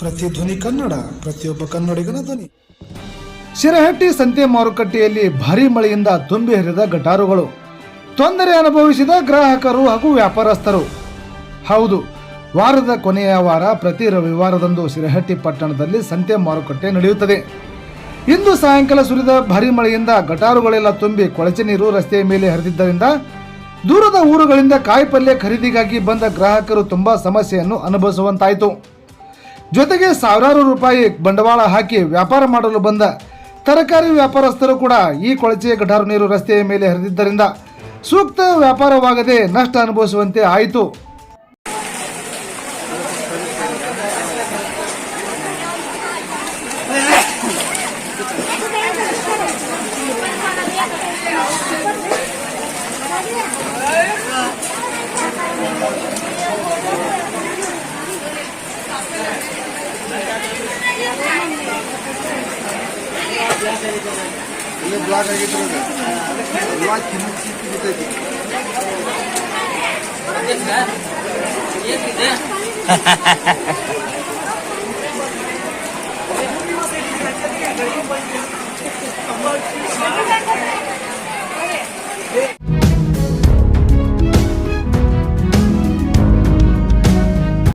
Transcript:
ಪ್ರತಿಧ್ವನಿ ಕನ್ನಡ, ಪ್ರತಿಯೊಬ್ಬ ಕನ್ನಡಿಗನ ಧ್ವನಿ. ಶಿರಹಟ್ಟಿ ಸಂತೆ ಮಾರುಕಟ್ಟೆಯಲ್ಲಿ ಭಾರೀ ಮಳೆಯಿಂದ ತುಂಬಿ ಹರಿದ ಗಟಾರುಗಳು, ತೊಂದರೆ ಅನುಭವಿಸಿದ ಗ್ರಾಹಕರು ಹಾಗೂ ವ್ಯಾಪಾರಸ್ಥರು. ಹೌದು, ವಾರದ ಕೊನೆಯ ವಾರ ಪ್ರತಿ ರವಿವಾರದಂದು ಶಿರಹಟ್ಟಿ ಪಟ್ಟಣದಲ್ಲಿ ಸಂತೆ ಮಾರುಕಟ್ಟೆ ನಡೆಯುತ್ತದೆ. ಇಂದು ಸಾಯಂಕಾಲ ಸುರಿದ ಭಾರೀ ಮಳೆಯಿಂದ ಗಟಾರುಗಳೆಲ್ಲ ತುಂಬಿ ಕೊಳಚೆ ನೀರು ರಸ್ತೆಯ ಮೇಲೆ ಹರಿದಿದ್ದರಿಂದ ದೂರದ ಊರುಗಳಿಂದ ಕಾಯಿಪಲ್ಯ ಖರೀದಿಗಾಗಿ ಬಂದ ಗ್ರಾಹಕರು ತುಂಬಾ ಸಮಸ್ಯೆಯನ್ನು ಅನುಭವಿಸುವಂತಾಯಿತು. ಜೊತೆಗೆ ಸಾವಿರಾರು ರೂಪಾಯಿ ಬಂಡವಾಳ ಹಾಕಿ ವ್ಯಾಪಾರ ಮಾಡಲು ಬಂದ ತರಕಾರಿ ವ್ಯಾಪಾರಸ್ಥರು ಕೂಡ ಈ ಕೊಳಚೆ ಗಟಾರು ನೀರು ರಸ್ತೆಯ ಮೇಲೆ ಹರಿದಿದ್ದರಿಂದ ಸೂಕ್ತ ವ್ಯಾಪಾರವಾಗದೆ ನಷ್ಟ ಅನುಭವಿಸುವಂತೆ ಆಯಿತು. ಬ್ಲಾಕ್ ಆಗಿತ್ತು